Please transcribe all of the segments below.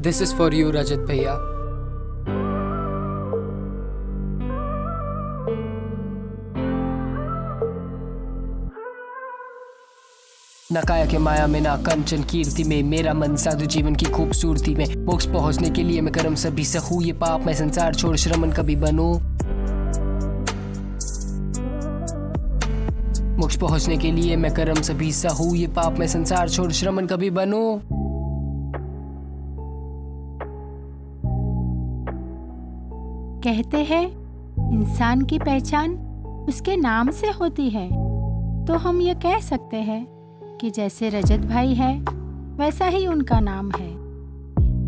This is for you रजत भैया। ना काया के माया में, ना कंचन कीर्ति में, मेरा मन साधु जीवन की खूबसूरती में। मोक्ष पहुंचने के लिए मैं कर्म सभी सहूँ, ये पाप मैं संसार छोड़ श्रमण कभी बनूं। मोक्ष पहुंचने के लिए मैं कर्म सभी सहूँ, ये पाप मैं संसार छोड़ श्रमण कभी बनूं। कहते हैं इंसान की पहचान उसके नाम से होती है, तो हम ये कह सकते हैं कि जैसे रजत भाई है वैसा ही उनका नाम है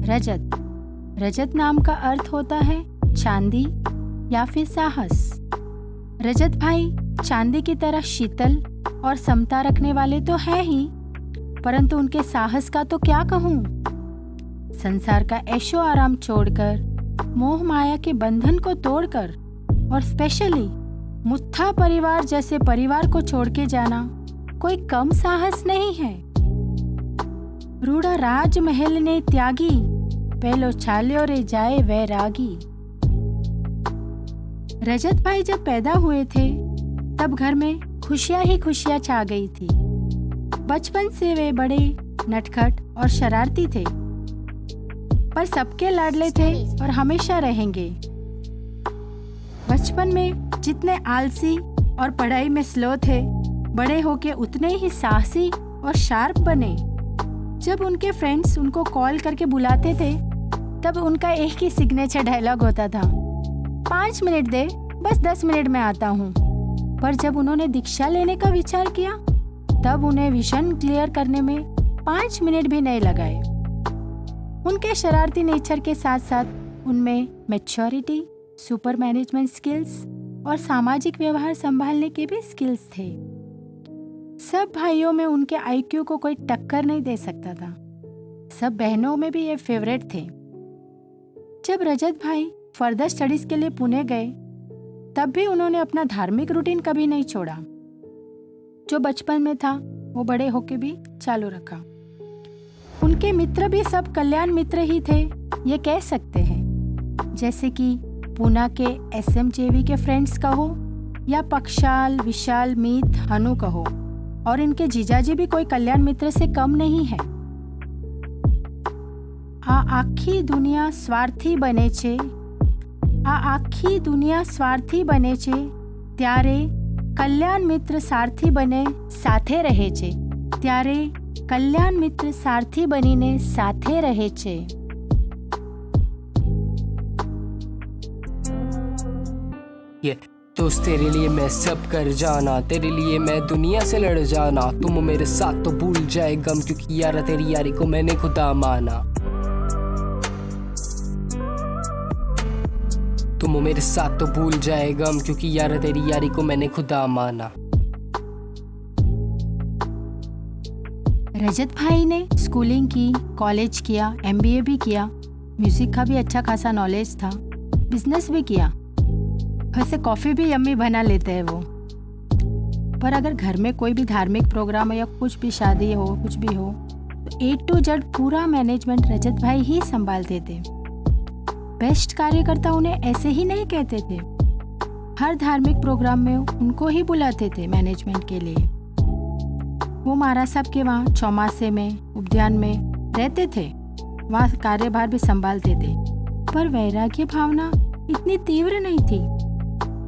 रजत। रजत नाम का अर्थ होता है चांदी या फिर साहस। रजत भाई चांदी की तरह शीतल और समता रखने वाले तो है ही, परंतु उनके साहस का तो क्या कहूँ। संसार का ऐशो आराम छोड़कर, मोह माया के बंधन को तोड़कर और स्पेशली मुत्था परिवार जैसे परिवार को छोड़ के जाना कोई कम साहस नहीं है। रूड़ा राजमहल ने त्यागी, पहलो छाल्यो रे जाए वैरागी। रजत भाई जब पैदा हुए थे तब घर में खुशियां ही खुशियां छा गई थी। बचपन से वे बड़े नटखट और शरारती थे, पर सबके लाडले थे और हमेशा रहेंगे। बचपन में जितने आलसी और पढ़ाई में स्लो थे, बड़े होके उतने ही साहसी और शार्प बने। जब उनके फ्रेंड्स उनको कॉल करके बुलाते थे तब उनका एक ही सिग्नेचर डायलॉग होता था, 5 मिनट दे, बस 10 मिनट में आता हूँ। पर जब उन्होंने दीक्षा लेने का विचार किया तब उन्हें विजन क्लियर करने में 5 मिनट भी नहीं लगाए। उनके शरारती नेचर के साथ साथ उनमें मैच्योरिटी, सुपर मैनेजमेंट स्किल्स और सामाजिक व्यवहार संभालने के भी स्किल्स थे। सब भाइयों में उनके आईक्यू को कोई टक्कर नहीं दे सकता था। सब बहनों में भी ये फेवरेट थे। जब रजत भाई फर्दर स्टडीज के लिए पुणे गए तब भी उन्होंने अपना धार्मिक रूटीन कभी नहीं छोड़ा। जो बचपन में था वो बड़े होके भी चालू रखा। उनके मित्र भी सब कल्याण मित्र ही थे, ये कह सकते हैं। जैसे कि पूना के SMJV के फ्रेंड्स कहो या पक्षाल, विशाल, मीत, हनु कहो, और इनके जीजाजी भी कोई कल्याण मित्र से कम नहीं है। आखी दुनिया स्वार्थी बने छे, आखी दुनिया स्वार्थी बने छे, त्यारे कल्याण मित्र सारथी बने साथे रहे छे, त्यारे कल्याण मित्र सारथी बनीने साथे रहे छे। ये दोस्त तेरे लिए मैं सब कर जाना, तेरे लिए मैं दुनिया से लड़ जाना। तुम मेरे साथ तो भूल जाए गम, क्योंकि यारा तेरी यारी को मैंने खुदा माना। तुम मेरे साथ तो भूल जाए गम, क्योंकि यारा तेरी यारी को मैंने खुदा माना। रजत भाई ने स्कूलिंग की, कॉलेज किया, MBA भी किया, म्यूजिक का भी अच्छा खासा नॉलेज था, बिजनेस भी किया। वैसे कॉफ़ी भी यम्मी बना लेते हैं वो। पर अगर घर में कोई भी धार्मिक प्रोग्राम या कुछ भी शादी हो, कुछ भी हो, तो A to Z पूरा मैनेजमेंट रजत भाई ही संभालते थे। बेस्ट कार्यकर्ता उन्हें ऐसे ही नहीं कहते थे। हर धार्मिक प्रोग्राम में उनको ही बुलाते थे मैनेजमेंट के लिए। वो महाराज साहब के वहाँ चौमासे में, उद्यान में रहते थे, वहाँ कार्यभार भी संभालते थे। पर वैराग्य भावना इतनी तीव्र नहीं थी।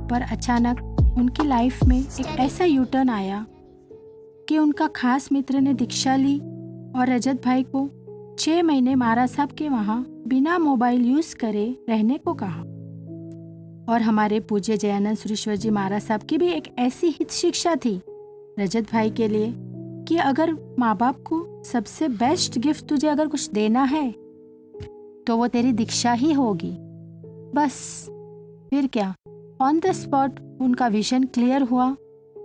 पर अचानक उनकी लाइफ में एक ऐसा यूटर्न आया कि उनका खास मित्र ने दीक्षा ली और रजत भाई को 6 महीने महाराज साहब के वहाँ बिना मोबाइल यूज करे रहने को कहा। और हमारे पूज्य जयानंद सुरेश्वर जी महाराज साहब की भी एक ऐसी हित शिक्षा थी रजत भाई के लिए कि अगर माँ बाप को सबसे बेस्ट गिफ्ट तुझे अगर कुछ देना है तो वो तेरी दीक्षा ही होगी। बस फिर क्या, ऑन द स्पॉट उनका विजन क्लियर हुआ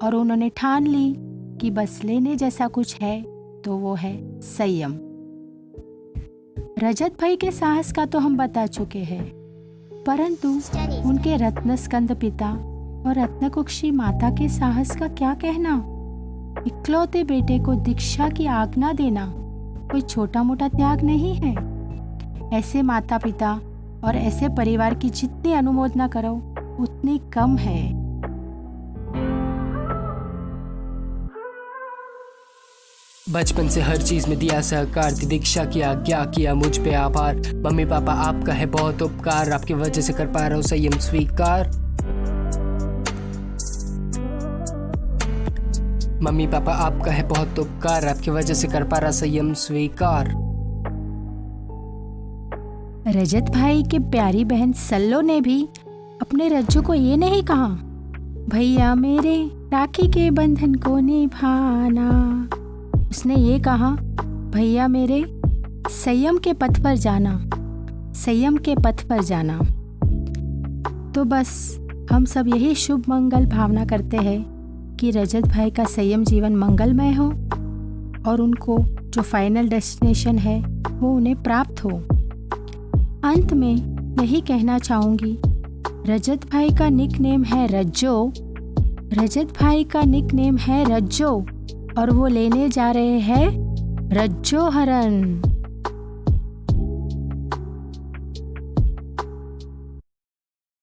और उन्होंने ठान ली कि बस लेने जैसा कुछ है तो वो है संयम। रजत भाई के साहस का तो हम बता चुके हैं, परंतु उनके रत्न स्कंद पिता और रत्नकुक्षी माता के साहस का क्या कहना। इकलौते बेटे को दीक्षा की आज्ञा देना कोई छोटा मोटा त्याग नहीं है। ऐसे माता पिता और ऐसे परिवार की जितनी अनुमोदना करो उतनी कम है। बचपन से हर चीज में दिया सहकार, दी दीक्षा की आज्ञा, किया मुझ पे आभार। मम्मी पापा आपका है बहुत उपकार, आपकी वजह से कर पा रहा हूँ संयम स्वीकार। मम्मी पापा आपका है बहुत उपकार, आपकी वजह से कर पा रहा संयम स्वीकार। रजत भाई के प्यारी बहन सल्लो ने भी अपने रज्जू को ये नहीं कहा, भैया मेरे राखी के बंधन को निभाना। उसने ये कहा, भैया मेरे संयम के पथ पर जाना, संयम के पथ पर जाना। तो बस हम सब यही शुभ मंगल भावना करते हैं कि रजत भाई का संयम जीवन मंगलमय हो और उनको जो फाइनल डेस्टिनेशन है वो उन्हें प्राप्त हो। अंत में यही कहना चाहूँगी, रजत भाई का निकनेम है रज्जो, रजत भाई का निकनेम है रज्जो और वो लेने जा रहे हैं रज्जो हरण।